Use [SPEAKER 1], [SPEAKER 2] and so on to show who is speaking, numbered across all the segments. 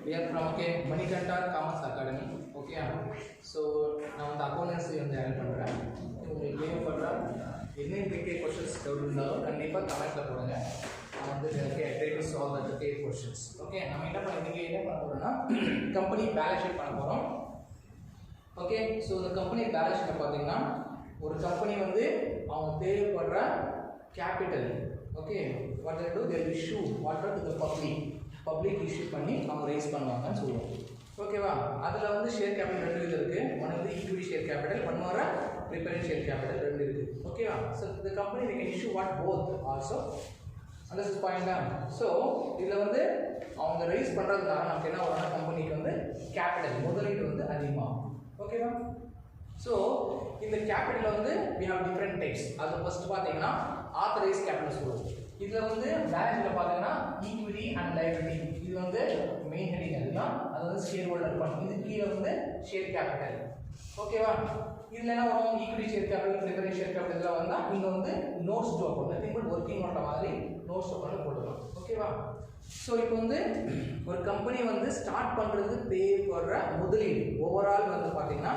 [SPEAKER 1] we are from Manikanta Commerce Academy. Okay, so now the accountancy வந்து handle பண்றேன். உங்களுக்கு game பண்றா என்ன கேக் क्वेश्चंस டவுட் இருந்தாலும் கண்டிப்பா கமெண்ட்ல போடுங்க. நான் வந்து try to solve the cake questions. Okay, நம்ம என்ன பண்ண போறோம்னா கம்பெனி பேலன்ஸ் ஷீட் பண்ண போறோம். Okay, so the company balance sheet பாத்தீங்கன்னா ஒரு கம்பெனி வந்து அவங்க தேவைப்படுற capital, okay, what they do, they issue water to the public issue பண்ணி அவங்க ரைஸ் பண்ணுவாங்கன்னு சொல்லுவோம். ஓகேவா? அதுல வந்து ஷேர் கேபிட்டல் ரெண்டு இருக்கு. ஒன்னு வந்து ஈக்விட்டி ஷேர் கேபிட்டல், ஒன்னு ப்ரிஃபரன்ஸ் ஷேர் கேபிட்டல் ரெண்டு இருக்கு. ஓகேவா? So the company they can issue what both also. And this is point தான். So இதுல வந்து அவங்க ரைஸ் பண்றதுனால நமக்கு என்ன வரும்னா கம்பெனிக்கு வந்து கேபிட்டல் முதலீடு வந்து அதிகமாகும். ஓகேவா? So in the capital வந்து we have different types. அது ஃபர்ஸ்ட் பாத்தீங்கன்னா authorized capital சொல்லுவோம். இதுல வந்து பேலன்ஸ்ல பாத்தீங்கன்னா ஈக்விட்டி அண்ட் லைபிலிட்டி இது வந்து மெயின் ஹெட்டிங் அதுதான். அது வந்து ஷேர் ஹோல்டர் ஃபண்ட். இது கீழ வந்து ஷேர் கேபிட்டல். ஓகேவா? இதுல என்ன வரும்? Equity share capital, preference share capital இதெல்லாம் வந்தா இங்க வந்து notes to account nothing but working note மாதிரி நோட்ஸ் அக்கவுண்ட்ல போட்டுக்கலாம். ஓகேவா? சோ இப்போ வந்து ஒரு கம்பெனி வந்து ஸ்டார்ட் பண்றதுக்கு தேவைப்படுற முதலீடு ஓவரால் வந்து பாத்தீங்கன்னா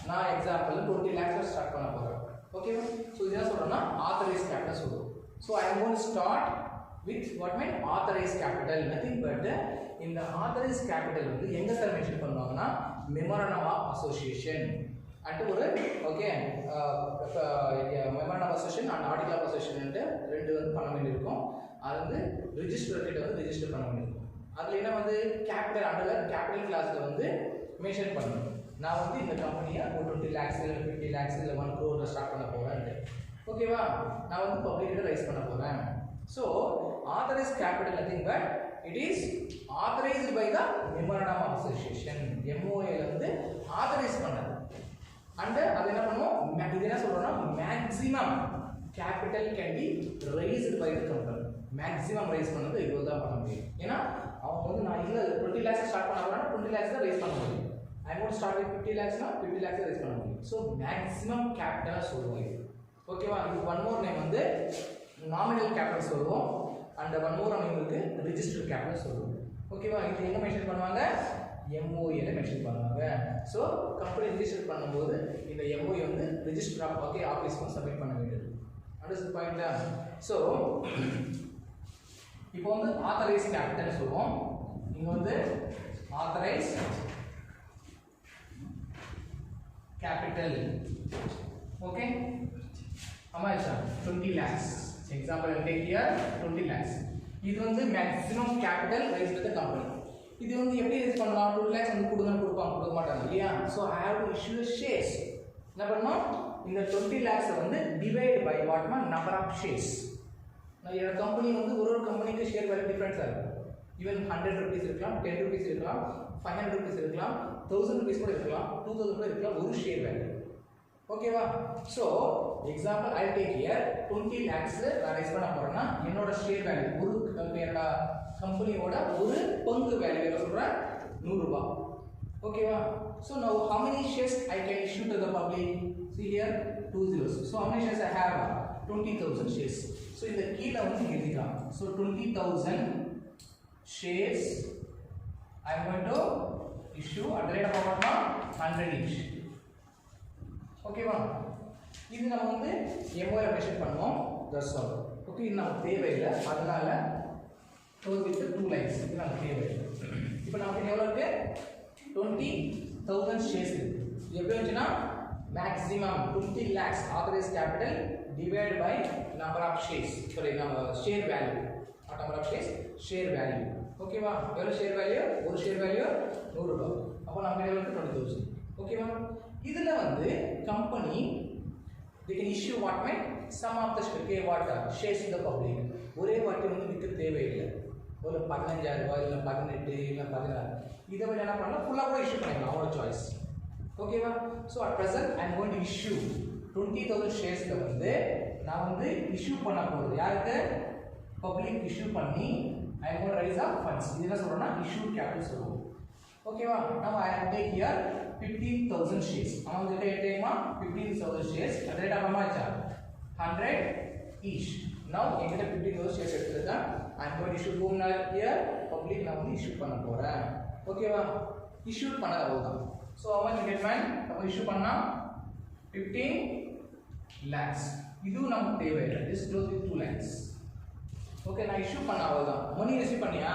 [SPEAKER 1] நான் எக்ஸாம்பிள் 20 lakhs ஸ்டார்ட் பண்ண போறேன். ஓகேவா? சோ இது என்ன சொல்றேன்னா ஆத்தரைஸ்ட் கேபிட்டல் சொல்றோம். So I am going to start with what mean authorized capital, nothing but in the authorized capital வந்து எங்க சார் மென்ஷன் பண்ணுவாங்கன்னா memorandum of association and ஒரு okay memorandum of association and article of association ன்னு ரெண்டு வந்து பண்ண வேண்டியிருக்கும். அது வந்து ரெஜிஸ்டர் கிட்ட வந்து ரெஜிஸ்டர் பண்ண வேண்டியிருக்கும். அதுல என்ன வந்து கேபிட்டல் அண்டர் கேபிட்டல் கிளாஸ்ல வந்து மென்ஷன் பண்ணணும். நான் வந்து இந்த கம்பெனியை 20 lakhs இல்ல 50 lakhs இல்ல 1 crore ஸ்டார்ட் பண்ண போறேன். ஓகேவா? நான் வந்து பப்ளிக்ல ரைஸ் பண்ண போறேன். So authorized capital nothing but it is authorized by the memorandum of association. MOA வந்து authorize பண்ணது. And அது என்ன பண்ணுவோம்? இது என்ன சொல்றோம்னா maximum capital can be raised by the company. maximum raise பண்ணது இவ்வளவு தான் பண்ண முடியும். ஏன்னா அவங்க வந்து நான் இல்ல 20 lakhs ஸ்டார்ட் பண்ண போறேன்னா 20 lakhs தான் ரைஸ் பண்ண முடியும். I want to start with 50 lakhs னா 50 lakhs ரைஸ் பண்ண முடியும். So maximum capital சொல்லுவோம். ஓகேவா? இது ஒன் மோர் நேம் வந்து நாமினல் கேபிட்டல் சொல்லுவோம். அண்ட் ஒன் மோர் நேம் இருக்கு ரெஜிஸ்டர்ட் கேபிட்டல் சொல்லுவோம். ஓகேவா? இது எங்க மென்ஷன் பண்ணுவாங்க? MOA ல மென்ஷன் பண்ணுவாங்க. சோ கம்பெனி ரெஜிஸ்டர் பண்ணும்போது இந்த MOA வந்து ரெஜிஸ்டர் ஆஃப் ஓகே ஆபீஸ் வந்து சப்மிட் பண்ண வேண்டியது. அண்டர்ஸ்டாண்ட் பாயிண்டா? சோ இப்போ வந்து ஆத்தரைஸ்ட் கேபிட்டல் சொல்லுவோம். இங்க வந்து authorised capital, okay, amount 20 lakhs. Example I take here 20 lakhs. இது வந்து maximum capital raised by the company. இது வந்து எப்படி ரைஸ் பண்ணலாம்? 2 lakhs வந்து கொடுக்க மாட்டாங்க இல்லையா? So I have to issue shares. என்ன பண்ணனும்? இந்த 20 lakhs வந்து divide by what number of shares. நான் இந்த கம்பெனி வந்து ஒரு கம்பெனிக்கு ஷேர் வேல்யூ டிஃபரன்ஸ் ஆகும். ஈவன் 100 rupees இருக்கலாம், 10 rupees இருக்கலாம், 500 rupees இருக்கலாம், 1000 rupees கூட இருக்கலாம், 2000 கூட இருக்கலாம், ஒரு ஷேர் வேல்யூ. ஓகேவா? So example I take here 20 lakhs நான் ரைஸ் பண்ண போறேன்னா என்னோட ஷேர் வேல்யூ ஒரு என்னோட கம்பெனியோட ஒரு பங்கு வேல்யூ என்ன சொல்றேன்? 100 ரூபாய். ஓகேவா? So now how many shares I can issue to the public? See here 2 zeros. So how many shares I have? 20,000 shares. So இந்த கீழ வந்து எழுதிக்கலாம். So 20,000 shares I am going to issue at the rate of about 100 each. ஓகேவா? இது நம்ம வந்து MOA ல mention பண்ணுவோம். That's all. ஓகே, இது நமக்கு தேவையில்லை. அதனால close with 2 lines. இது நமக்கு தேவையில்லை. இப்போ நமக்கு எவ்வளவு இருக்கு? 20,000 shares இருக்கு. எப்படி வந்துச்சுன்னா maximum 20 lakhs authorized capital divided by number of shares. Sorry, share value. Not number of shares, share value. ஓகேவா? எவ்வளவு ஷேர் வேல்யூ? ஒரு ஷேர் வேல்யூ 100 ரூபாய். அப்ப நமக்கு எவ்வளவு? 20,000. ஓகேவா? இதுல வந்து company they can issue what mean some of the shares in the public. ஒரே வாட்டி வந்து விற்க தேவையில்லை. ஒரு 15,000 ரூபாய் இல்ல 18 இல்ல 16 இத விட என்ன பண்ணலாம்? ஃபுல்லா கூட இஷ்யூ பண்ணிக்கலாம். அவரோட சாய்ஸ். ஓகேவா? So at present I am going to issue 20,000 shares வந்து நான் வந்து இஷ்யூ பண்ண போறது யாருக்கு? பப்ளிக் இஷ்யூ பண்ணி I am going to raise up funds. இது என்ன சொல்றோம்னா issued capital சொல்றோம். ஓகேவா? now I am take here 15,000 shares. நம்ம வந்து எடுத்தேமா 15,000 shares at the rate of how much? 100 each. now என்கிட்ட 15,000 shares எடுத்துட்டா I am going to issue here public நான் வந்து issue பண்ண போறேன். ஓகேவா இஷ்யூ பண்ணது அவ்வளவுதான் ஸோ அவன் இன்வெஸ்ட்மெண்ட் நம்ம இஷ்யூ பண்ணா 15 lakhs இதுவும் நமக்கு தேவையில்லை this close with 2 lakhs okay நான் இஷ்யூ பண்ண அவ்வளவுதான் மணி ரிசீவ் பண்ணியா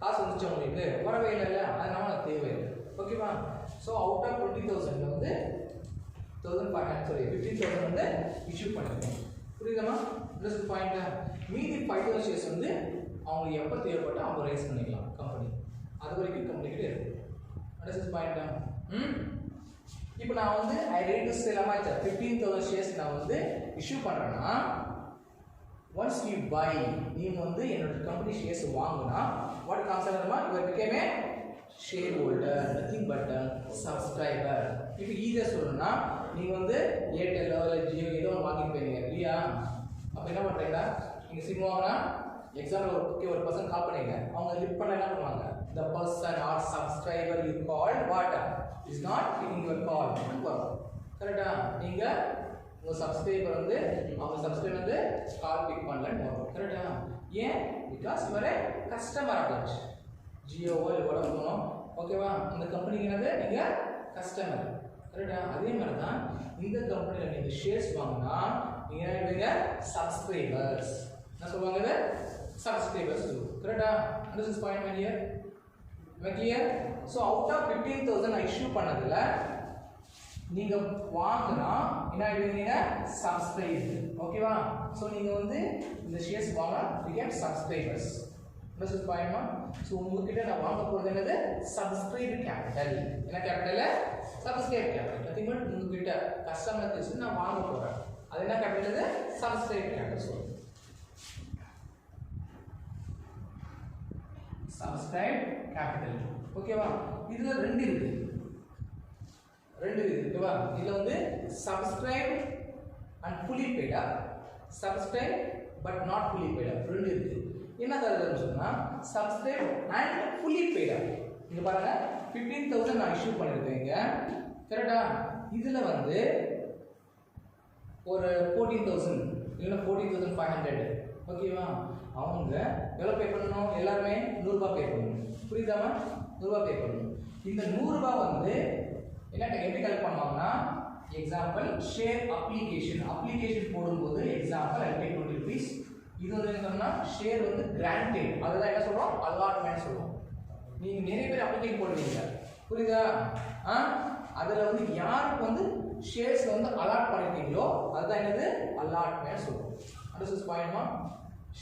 [SPEAKER 1] காசு வந்துச்சு உங்களுக்கு வரவே இல்லை அதனால எனக்கு தேவையில்லை ஓகேவா ஸோ அவுட் ஆஃப் 20,000 வந்து 15,000 வந்து இஷ்யூ பண்ணிருக்கோம் புரியுதாமா ப்ளஸ் பாயிண்ட் மீதி 5,000 ஷேர்ஸ் வந்து அவங்க எப்போ தேவைப்பட்டா அவங்க ரைஸ் பண்ணிக்கலாம் கம்பெனி அது வரைக்கும் கம்பெனிக்கிட்ட இருக்கு அண்டர்ஸ்டாண்ட் பாயிண்ட் இப்போ நான் வந்து ஐ ready to sell amount 15,000 shares நான் வந்து இஷ்யூ பண்றேன்னா once you buy நீங்க வந்து என்னோட கம்பெனி ஷேர்ஸ் வாங்குனா what comes under you became a shareholder nothing but a subscriber இப்போ ஈஸியா சொல்லணும்னா நீங்க வந்து ஏர்டெல் இல்ல ஜியோ ஏதோ வாங்கிப்பீங்க இல்லையா அப்ப என்ன பண்றீங்க நீங்க சிம் வாங்குனா எக்ஸாம்பிள் ஒரு பர்சன் கால் பண்ணீங்க அவங்க லிஃப்ட் பண்ண என்ன பண்ணுவாங்க the person or subscriber you called what is not picking your call கரெக்ட்டா நீங்க உங்க சப்ஸ்கிரைபர் வந்து அவங்க சப்ஸ்கிரைபர் வந்து கால் பிக் பண்ணலன்னு வரும் கரெக்ட்டா ஏன் because you are a customer of that Jio இல்ல வோடஃபோன் ஓகேவா இந்த கம்பெனிக்கு என்னது நீங்க கஸ்டமர் கரெக்ட்டா அதே மாதிரி தான் இந்த கம்பெனில நீங்க ஷேர்ஸ் வாங்குனா நீங்க என்ன சப்ஸ்கிரைபர்ஸ் என்ன சொல்வாங்க இது சப்ஸ்கிரைபர்ஸ் கரெக்ட்டா this is point man here clear so out of 15,000 I issue பண்ணதுல நீங்க வாங்குனா என்ன ஆயிடுவீங்க சப்ஸ்கிரைப் ஓகேவா சோ நீங்க வந்து இந்த ஷேர்ஸ் வாங்குனா you get subscribers this is point man so உங்ககிட்ட நான் வாங்க போறது என்னது subscribe capital என்ன capital subscribe capital nothing but உங்ககிட்ட கஸ்டமர் கிட்ட நான் வாங்க போறேன் அது என்ன கேபிடல் இது subscribe capital சொல்லுங்க subscribe capital ஓகேவா இதுல ரெண்டு இருக்கு ஓகேவா இதுல வந்து subscribe and fully paid up subscribe but not fully paid up ரெண்டு இருக்கு என்ன தரதுன்னு சொன்னா subscribe and fully paid up இங்க பாருங்க 15,000 நான் இஷ்யூ பண்ணிருக்கேங்க கரெக்ட்டா இதுல வந்து ஒரு 14,000 இல்ல 14,500 ஓகேவா அவங்க எவ்வளவு பே பண்ணனும் எல்லாரும் 100 ரூபாய் பே பண்ணனும் புரியுதாமா 100 ரூபாய் பே பண்ணனும் இந்த 100 ரூபாய் வந்து என்ன எப்படி கால்குலேட் பண்ணுவாங்கன்னா எக்ஸாம்பிள் ஷேர் அப்ளிகேஷன் போடும்போது எக்ஸாம்பிள் I take 20 rupees இது வந்து என்னன்னா ஷேர் வந்து கிராண்டட் அதெல்லாம் என்ன சொல்றோம் அலாட்மென்ட் சொல்றோம் நீங்க நிறைய பேர் அப்ளிகேஷன் போடுவீங்க புரியுதா அதுல வந்து யாருக்கு வந்து ஷேர்ஸ் வந்து அலாட் பண்ணிட்டீங்களோ அதுதான் என்னது அலாட்மென்ட் சொல்றோம் this is point 1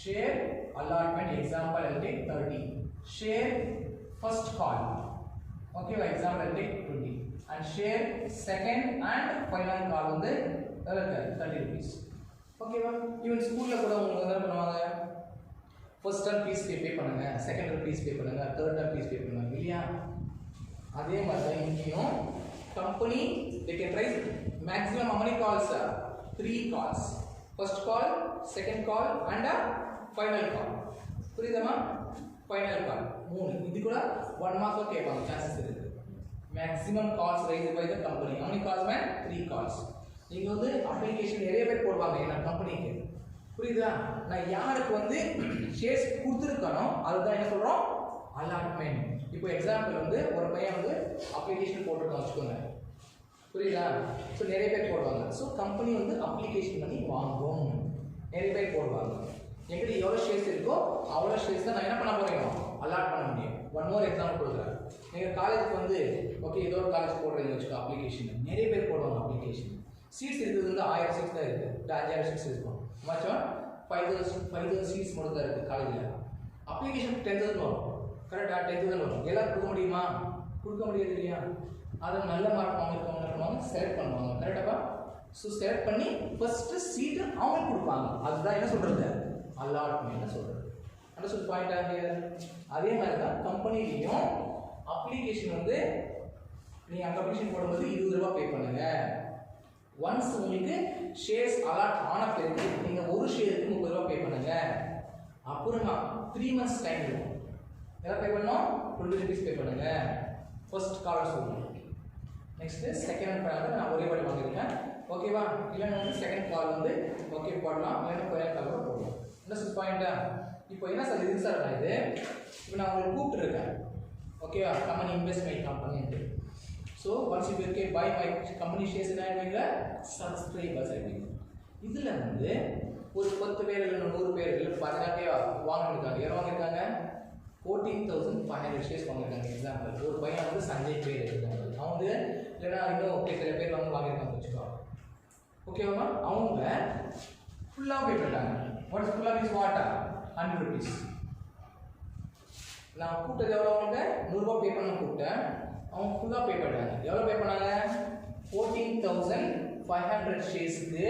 [SPEAKER 1] share allotment example I'll take 30 share first call okay for example I'll take 20 and share second and final call வந்து 30 rupees okay வா even ஸ்கூல்ல கூட அவங்க என்ன பண்ணுவாங்க first term fees பே பண்ணுங்க second term fees பே பண்ணுங்க third term fees பே பண்ணுங்க இல்லையா அதே மாதிரி தான் இங்கேயும் company they can raise maximum how many calls 3 calls first call second call and a final call புரியுதமா final call மூணு இது கூட 1 mark கேட்பாங்க சான்சஸ் இருக்கு maximum calls raised by the company how many calls man 3 calls நீங்க வந்து application நிறைய பேர் போடுவாங்க என்ன கம்பெனிக்கு புரியுதா நான் யாருக்கு வந்து ஷேர்ஸ் கொடுத்துருக்கனோ அதுதான் என்ன சொல்றோம் அலாட்மென்ட் இப்போ எக்ஸாம்பிள் வந்து ஒரு பையன் வந்து அப்ளிகேஷன் போட்டுருக்கான் வச்சுக்கோங்க புரியுதா ஸோ நிறைய பேர் போடுவாங்க ஸோ கம்பெனி வந்து அப்ளிகேஷன் பண்ணி வாங்கும் நிறைய பேர் போடுவாங்க எங்கிட்ட எவ்வளோ ஷேர்ஸ் இருக்கோ அவ்வளோ ஷேர்ஸ் தான் நான் என்ன பண்ண போறேன் அலாட் பண்ண முடியும் ஒன் மோர் எக்ஸாம்பிள் கொடுக்குறேன் நீங்கள் காலேஜுக்கு வந்து ஓகே ஏதோ ஒரு காலேஜ் போடுறீங்க வச்சுக்கோ அப்ளிகேஷன் நிறைய பேர் போடுவாங்க அப்ளிகேஷன் சீட்ஸ் இருக்கிறது வந்து 1000 சீட்ஸ் தான் இருக்குது 5000 சீட்ஸ் இருக்கும் மச்சம் 5,000 சீட்ஸ் மட்டும் தான் இருக்குது காலேஜில் அப்ளிகேஷன் 10,000 வரும் கரெக்டாக 10,000 வரும் எல்லாரும் கொடுக்க முடியுமா கொடுக்க முடியாது இல்லையா அதை நல்ல மார்க் வாங்கிருக்கவங்க செலக்ட் பண்ணுவாங்க கரெக்டாக ஸோ செலக்ட் பண்ணி ஃபர்ஸ்ட் சீட்டு அவங்களுக்கு கொடுப்பாங்க அதுதான் என்ன சொல்றது அலாட்மெண்ட் சொல்றது அண்டர்ஸ்டாண்ட் பாயிண்ட் ஆகிய அதே மாதிரி தான் கம்பெனிலையும் அப்ளிகேஷன் வந்து நீங்கள் அப்ளிகேஷன் போடும்போது 20 ரூபாய் பே பண்ணுங்க ஒன்ஸ் உங்களுக்கு ஷேர்ஸ் அலாட் ஆன பிறகு நீங்கள் ஒரு ஷேருக்கு 30 ரூபாய் பே பண்ணுங்க அப்புறமா 3 months டைம் இருக்கும் எல்லாம் பே பண்ணோம் 20 rupees பே பண்ணுங்க ஃபர்ஸ்ட் காலர் சொல்லுங்க நெக்ஸ்ட் செகண்ட் அண்ட் ஃபைனல் நான் ஒரே வாட்டி வாங்கிருக்கேன் ஓகேவா இல்லைன்னா வந்து செகண்ட் கால் வந்து ஓகே போடலாம் இல்லைன்னா ஃபைனல் கால் கூட போடலாம் என்ன பாயிண்டா இப்போ என்ன சார் இது சார் நான் இது இப்போ நான் உங்களுக்கு கூப்பிட்டுருக்கேன் Okay, company invest my company. So once you get buy my company shares என்ன ஆயிடுவீங்க subscribers ஆயிடுவீங்க. இதுல வந்து ஒரு 10 பேர் இல்ல 100 பேர் இல்ல 14 பேர் வாங்கிருக்காங்க. யார் வாங்கிருக்காங்க? 14500 shares வாங்கிருக்காங்க. எக்ஸாம்பிள் ஒரு பையன் வந்து சஞ்சய் பேர் இருக்காங்க. அவங்க வந்து இல்லனா இன்னும் சில பேர் வாங்கிருக்காங்க வெச்சுக்கோ. ஓகேவா? அவங்க ஃபுல்லா பே பண்ணிட்டாங்க. What is full is what? 100 rupees. நான் கூட்டது எவ்வளவு அவங்க 100 ரூபாய் பே பண்ண கூட்டேன். அவங்க ஃபுல்லா பே பண்ணாங்க. எவ்வளவு பே பண்ணாங்க? 14500 ஷேர்ஸ்க்கு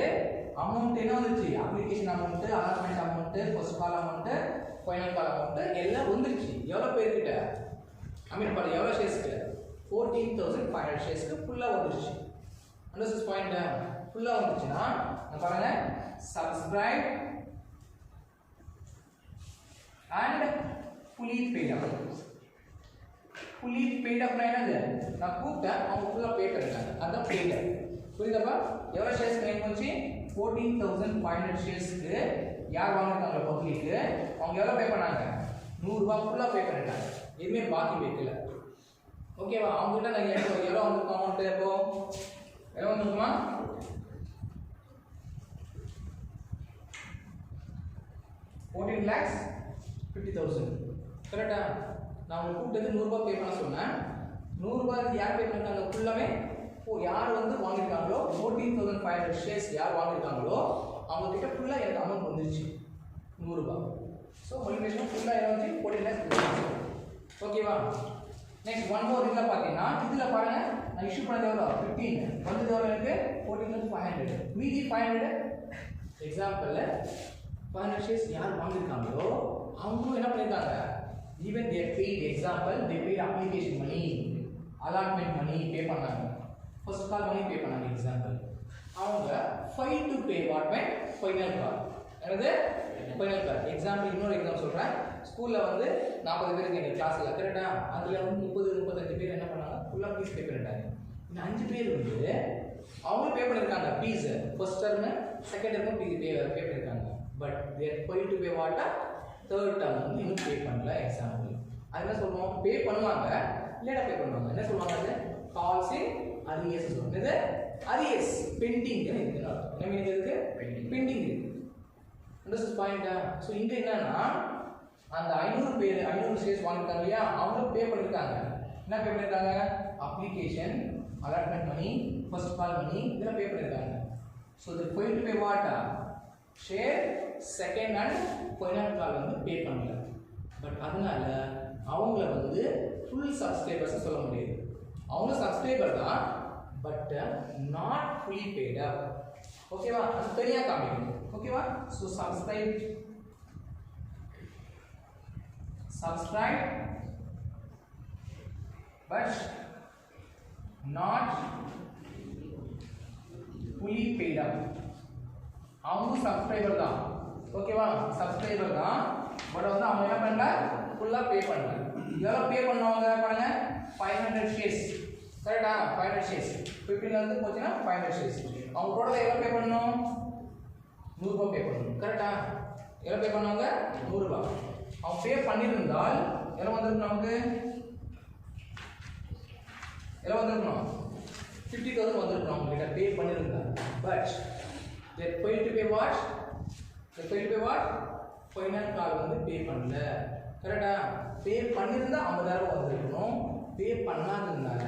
[SPEAKER 1] அமௌண்ட் என்ன வந்துச்சு? Application amount, allotment amount, first கால் அமௌண்ட், ஃபைனல் கால் அமௌண்ட் எல்லாம் வந்துருச்சு. எவ்வளவு பேர்கிட்ட? பாரு எவ்வளவு ஷேர்ஸ்க்கு? 14500 ஷேர்ஸ்க்கு ஃபுல்லா வந்துருச்சு. Understand point? ஃபுல்லா வந்துச்சுனா பாருங்க subscribe and fully paid up. fully paid up என்னது? நான் கூப்பிட்டேன் அவங்க ஃபுல்லா பே பண்ணிட்டாங்க. அதான் paid up. புரியுதாப்பா? எவ்வளவு ஷேர்ஸ் கிளைம் பண்ணி 14500 ஷேர்ஸ்க்கு யார் வாங்குறாங்க பப்ளிக் அவங்க எவ்வளவு பே பண்ணாங்க? 100 ரூபாய் ஃபுல்லா பே பண்ணிட்டாங்க. எதுமே பாக்கி வைக்கல. ஓகேவா? அவங்க கிட்ட நான் எவ்வளவு வந்து அமௌண்ட் இப்போ எவ்வளவு வந்துமா? 14,50,000. கரெக்டா? நான் உங்களுக்கு கூப்பிட்டது 100 ரூபாய் பே பண்ண சொன்னேன். 100 ரூபாய்க்கு யார் பே பண்ணிட்டாங்க? ஃபுல்லாவே யார் வந்து வாங்கிருக்காங்களோ 14500 ஷேர்ஸ் யார் வாங்கிருக்காங்களோ அவங்க கிட்ட ஃபுல்லா எனக்கு அமௌண்ட் வந்துருச்சு 100 ரூபாய். சோ மல்டிபிகேஷன் ஃபுல்லா எவ்வளவு? 14,00,000. ஓகேவா? நெக்ஸ்ட் ஒன் மோர் இதுல பாத்தீங்கன்னா இதுல பாருங்க நான் இஷ்யூ பண்ணது எவ்வளவு? 15. வந்தது எவ்வளவு எனக்கு? 14,500. மீதி 500 எக்ஸாம்பிள்ல 500 shares யார் வாங்கிருக்காங்களோ அவங்க என்ன பண்ணிருக்காங்க? even they paid example they paid application money, allotment money pay பண்ணாங்க, first call money pay பண்ணாங்க. எக்ஸாம்பிள் அவங்க fail to pay what by final call. என்னது? final call. எக்ஸாம்பிள் இன்னொரு எக்ஸாம்பிள் சொல்றேன். ஸ்கூல்ல வந்து 40 பேர் இருக்கு எங்க கிளாஸ்ல. கரெக்ட்டா? அதுல வந்து 30-35 பேர் என்ன பண்ணாங்க? ஃபுல்லா ஃபீஸ் பே பண்ணிட்டாங்க. இந்த 5 பேர் வந்து அவங்க பே பண்ணிருக்காங்க fees. First term, second term pay பண்ணிருக்காங்க. But they are going to pay what? Third term வந்து இன்னும் பே பண்ணல. எக்ஸாம்பிள் அது என்ன சொல்றோம்? பே பண்ணுவாங்க லேட்டா பே பண்ணுவாங்க. என்ன சொல்வாங்க? அது கால்ஸ் இன் அரியர்ஸ் சொல்லுவாங்க. இது அரியர்ஸ் பெண்டிங் னு இருக்குன்னு அர்த்தம். என்ன மீனிங் இருக்கு? பெண்டிங் இருக்கு. Understand point? சோ இங்க என்னன்னா அந்த 500 ஷேர்ஸ் வாங்கிட்டாங்க இல்லையா? அவங்க பே பண்ணிருக்காங்க. என்ன பே பண்ணிருக்காங்க? அப்ளிகேஷன், அலாட்மென்ட் மணி, ஃபர்ஸ்ட் கால் மணி இதெல்லாம் பே பண்ணிருக்காங்க. So they going to pay what? Share, second and final கால் வந்து பே பண்ணல. பட் அதனால அவங்கள வந்து ஃபுல் சப்ஸ்கிரைபர்ஸ் சொல்ல முடியாது. அவங்க சப்ஸ்கிரைபர் தான் பட் நாட் ஃபுல்லி பெய்ட் அப். ஓகேவா? அது தனியா காமிக்கணும். ஓகேவா? So subscribe but not fully paid up. அவங்க சப்ஸ்கிரைபர் தான். ஓகேவா? சப்ஸ்கிரைபர் தான் பட் வந்து அவங்க என்ன பண்ணல? ஃபுல்லா பே பண்ணல. எவ்வளவு பே பண்ணவங்க பாருங்க? 500 ஷேர்ஸ். கரெக்ட்டா? 500 ஷேர்ஸ் 15 ல இருந்து போச்சுனா 500 ஷேர்ஸ். அவங்க டோட்டலா எவ்வளவு பே பண்ணனும்? 100 ரூபாய் பே பண்ணனும். கரெக்ட்டா? எவ்வளவு பே பண்ணவங்க? 100 ரூபாய். அவங்க பே பண்ணிருந்தால் எவ்வளவு வந்திருக்கும் நமக்கு? எவ்வளவு வந்திருக்கும்? 50,000 வந்திருக்கும் அவங்க கிட்ட பே பண்ணிருந்தா. But they going to pay what? they going to pay what? final call வந்து பே பண்ணல. கரெக்ட்டா? பே பண்ணிருந்தா 50,000 வந்திருக்கும். பே பண்ணாததுனால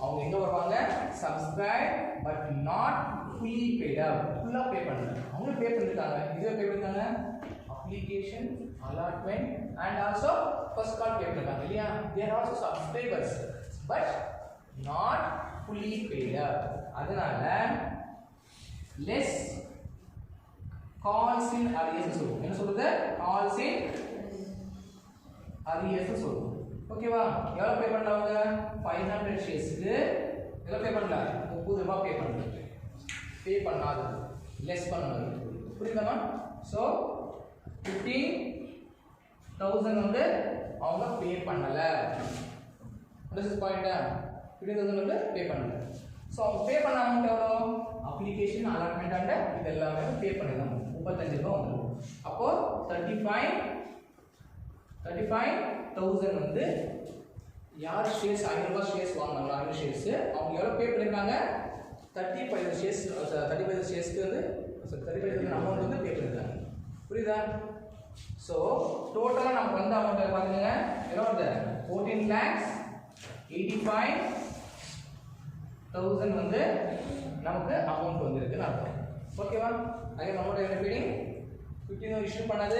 [SPEAKER 1] அவங்க எங்க வருவாங்க? subscribe but not fully paid up. ஃபுல்லா பே பண்ணல. அவங்க பே பண்ணிருக்காங்க. இதுவே பே பண்ணிருக்காங்க. application, allotment and also first call pay பண்ணிருக்காங்க இல்லையா? they are also subscribers but not fully paid up. அதனால less calls in arrears சொல்லுவோம். என்ன சொல்றது? calls in arrears சொல்லுவோம். ஓகேவா? எவ்வளவு பே பண்ணாங்க? 500 ஷேர்ஸ்க்கு எவ்வளவு பே பண்ணல? 30 ரூபாய் பே பண்ணல. பே பண்ணாது லெஸ் பண்ணாது. புரியுதாமா? சோ 15,000 வந்து அவங்க பே பண்ணல. Understand point? 15,000 வந்து பே பண்ணல. சோ அவங்க பே பண்ண அமௌண்ட் எவ்வளவு? அப்ளிகேஷன், அலாட்மென்ட் அண்ட் இது எல்லாமே பே பண்ணிருக்காங்க. 35 ரூபாய் வந்துரும். அப்போ 35,000 வந்து யார் ஷேர்ஸ் 500 ரூபாய் ஷேர்ஸ் வாங்குனாங்களோ 500 ஷேர்ஸ் அவங்க எவ்வளோ பே பண்ணியிருக்காங்க 35 ஷேர்ஸ் 35 ஷேர்ஸ்க்கு வந்து 35 அமௌண்ட் வந்து பே பண்ணியிருக்காங்க. புரியுதா? ஸோ டோட்டலாக நமக்கு வந்த அமௌண்ட் பார்த்துக்கோங்க எவ்வளோ வருது 14,85,000 வந்து நமக்கு அமௌண்ட் வந்துருக்குன்னு அர்த்தம். ஓகேவா? அதே அமௌண்ட் என்ன ஃபீடிங் 15 இஷ்யூ பண்ணது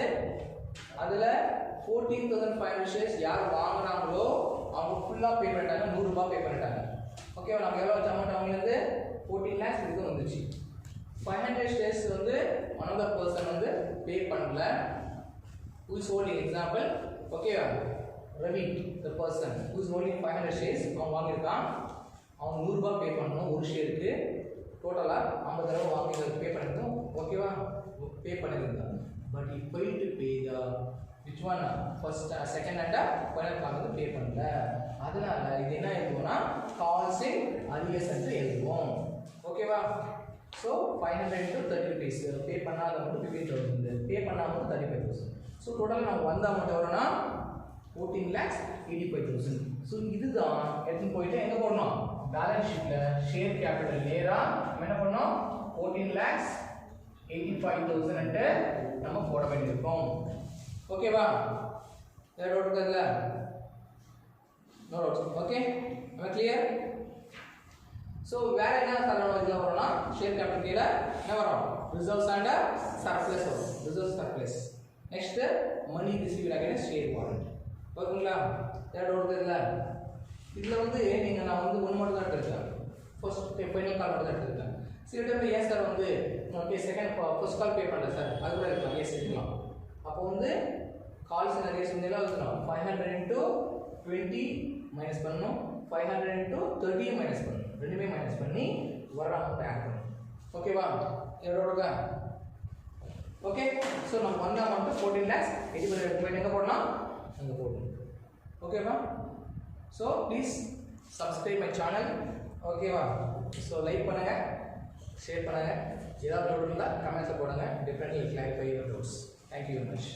[SPEAKER 1] அதில் 14,500 ஷேர்ஸ் யார் வாங்குறாங்களோ அவங்க ஃபுல்லாக பே பண்ணிட்டாங்க 100 ரூபாய் பே பண்ணிட்டாங்க. ஓகேவா? நம்ம எவ்வளோ வச்ச அமௌண்ட் அவங்களுக்கு 14 lakhs இது வந்துச்சு. 500 ஷேர்ஸ் வந்து another person வந்து பே பண்ணல. who is holding example ஓகேவா Ravi the person who is holding 500 shares அவன் வாங்கியிருக்கான். அவன் 100 ரூபாய் பே பண்ணணும் ஒரு ஷேருக்கு. டோட்டலாக 50 தடவை வாங்கி பே பண்ணியிருந்தோம். ஓகேவா? பே பண்ணியிருந்தான். But he paid to pay the which one first second and final part வந்து பே பண்ணல. அதனால இது என்ன எழுதுவோம்னா calls in arrears என்று எழுதுவோம். ஓகேவா? ஸோ 500 into 30 rupees பே பண்ணாத மட்டும் 15,000 பே பண்ணாமல் 35,000. ஸோ டோட்டல் நம்ம வந்த அமௌண்ட் எவ்வளோனா 14,85,000. ஸோ இதுதான் எடுத்துன்னு போயிட்டு எங்கே போடணும் பேலன்ஸ் ஷீட்டில் ஷேர் கேபிட்டல் நேராக நம்ம என்ன பண்ணோம் 14,85,000 நம்ம போட வேண்டியிருக்கோம். ஓகேவா? ஏதாவது டவுட் இருக்குதுல்ல? No doubts. ஓகே நம்ம கிளியர்? ஸோ வேற என்ன தரணும் இதில் வரும்னா ஷேர் கேபிட்டல் கீழே என்ன வரும் ரிசர்வ்ஸ் அண்ட் சர்ப்ளஸ் வரும். Reserve surplus. நெக்ஸ்ட் மணி ரிசீவ்ட் அகைன்ஸ்ட் ஷேர் வாரண்ட். ஓகேங்களா? ஏதாவது டவுட் இருக்குதுல்ல? இதில் வந்து நீங்கள் நான் வந்து ஒன்று மட்டும் தான் எடுத்துருக்கேன். ஃபர்ஸ்ட் ஃபைனல் கால் மட்டும் தான் எடுத்துருக்கேன். சில டைமில் ஏன் சார் வந்து ஓகே செகண்ட் ஃபர்ஸ்ட் கால் பே பண்ணல சார் அது கூட இருக்கலாம். ஏன் இருக்கலாம். அப்போ வந்து கால்ஸ் நிறைய சொன்னீங்களா இருக்கணும் 500 into 20 மைனஸ் பண்ணணும் 500 into 30 மைனஸ் பண்ணணும். ரெண்டுமே மைனஸ் பண்ணி வர அமௌண்ட் ஆட் பண்ணணும். ஓகேவா? எவ்வளோ? ஓகே. ஸோ நம்ம வந்த அமௌண்ட் 14 lakhs 85,000 எங்கே போடலாம் அங்கே போடணும். ஓகேவா? So please subscribe my channel. ஓகேவா? ஸோ லைக் பண்ணுங்கள் ஷேர் பண்ணுங்கள். ஏதாவது டவுட் இருந்தால் கமெண்ட்ஸில் போடுங்க. Differently clarify your doubts. Thank you very much.